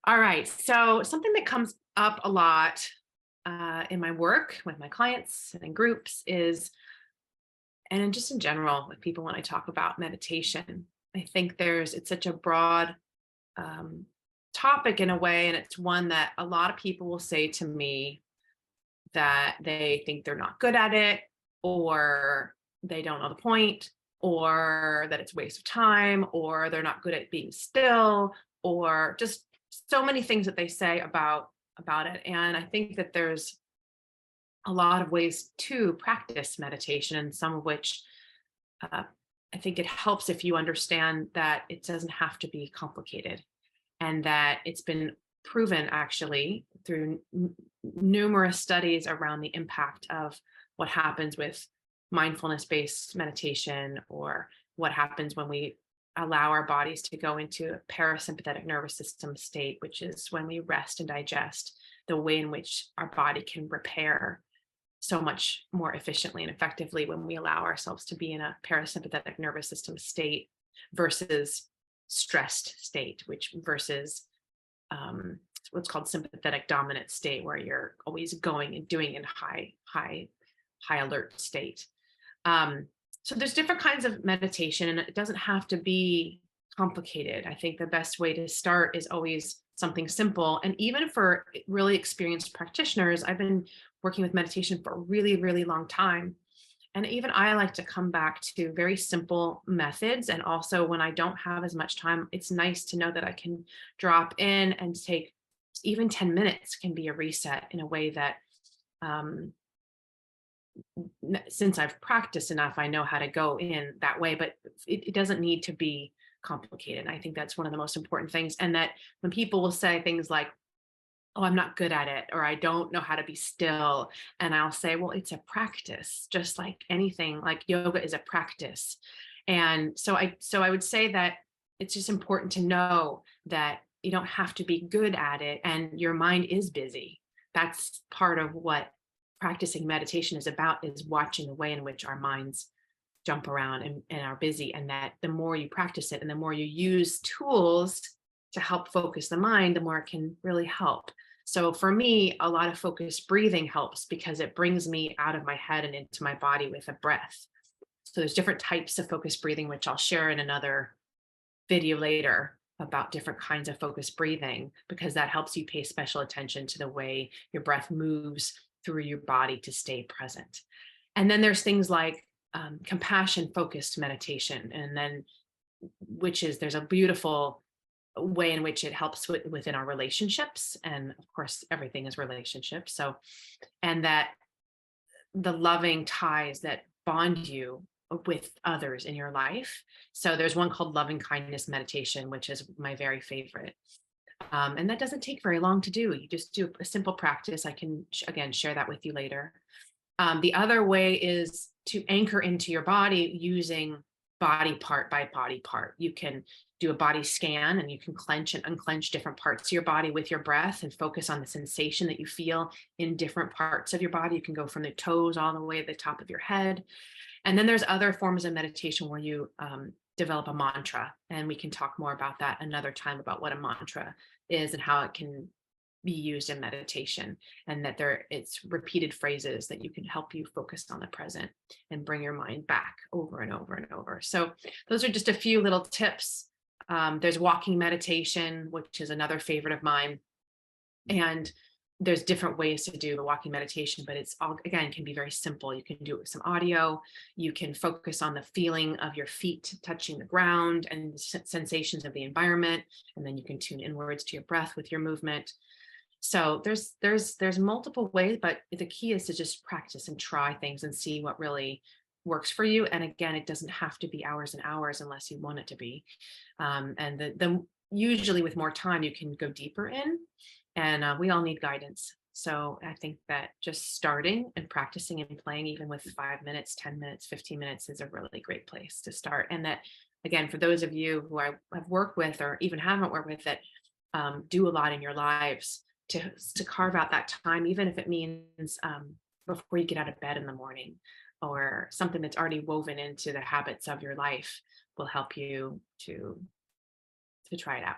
All right. So, something that comes up a lot in my work with my clients and in groups is, and just in general, with people when I talk about meditation, I think it's such a broad um, topic in a way. And it's one that a lot of people will say to me that they think they're not good at it, or they don't know the point, or that it's a waste of time, or they're not good at being still, or just so many things that they say about it. And I think that there's a lot of ways to practice meditation, and some of which uh, I think it helps if you understand that it doesn't have to be complicated, and that it's been proven actually through numerous studies around the impact of what happens with mindfulness based meditation, or what happens when we allow our bodies to go into a parasympathetic nervous system state, which is when we rest and digest, the way in which our body can repair so much more efficiently and effectively when we allow ourselves to be in a parasympathetic nervous system state versus stressed state, which versus what's called sympathetic dominant state, where you're always going and doing in high alert state. Um, so there's different kinds of meditation, and it doesn't have to be complicated. I think the best way to start is always something simple. And even for really experienced practitioners, I've been working with meditation for a really, really long time. And even I like to come back to very simple methods. And also, when I don't have as much time, it's nice to know that I can drop in and take even 10 minutes can be a reset in a way that, um, since I've practiced enough, I know how to go in that way, but it doesn't need to be complicated. I think that's one of the most important things. And that when people will say things like, oh, I'm not good at it, or I don't know how to be still. And I'll say, well, it's a practice, just like anything, like yoga is a practice. And so I would say that it's just important to know that you don't have to be good at it, and your mind is busy. That's part of what practicing meditation is about, is watching the way in which our minds jump around and are busy. And that the more you practice it and the more you use tools to help focus the mind, the more it can really help. So for me, a lot of focused breathing helps because it brings me out of my head and into my body with a breath. So there's different types of focused breathing, which I'll share in another video later about different kinds of focused breathing, because that helps you pay special attention to the way your breath moves through your body to stay present. And then there's things like compassion focused meditation, and then which is there's a beautiful way in which it helps within our relationships, and of course everything is relationships. So, and that the loving ties that bond you with others in your life. So there's one called loving kindness meditation, which is my very favorite. And that doesn't take very long to do. You just do a simple practice. I can again share that with you later. The other way is to anchor into your body using body part by body part. You can do a body scan, and you can clench and unclench different parts of your body with your breath and focus on the sensation that you feel in different parts of your body. You can go from the toes all the way to the top of your head. And then there's other forms of meditation where you develop a mantra. And we can talk more about that another time, about what a mantra is and how it can be used in meditation, and that it's repeated phrases that you can help you focus on the present and bring your mind back over and over and over. So those are just a few little tips. There's walking meditation, which is another favorite of mine. And there's different ways to do the walking meditation, but it's all, again, can be very simple. You can do it with some audio. You can focus on the feeling of your feet touching the ground and the sensations of the environment. And then you can tune inwards to your breath with your movement. So there's multiple ways, but the key is to just practice and try things and see what really works for you. And again, it doesn't have to be hours and hours unless you want it to be. And the usually with more time, you can go deeper in, and we all need guidance. So I think that just starting and practicing and playing, even with 5 minutes, 10 minutes, 15 minutes, is a really great place to start. And that, again, for those of you who I've worked with or even haven't worked with, that do a lot in your lives, to carve out that time, even if it means before you get out of bed in the morning, or something that's already woven into the habits of your life, will help you to try it out.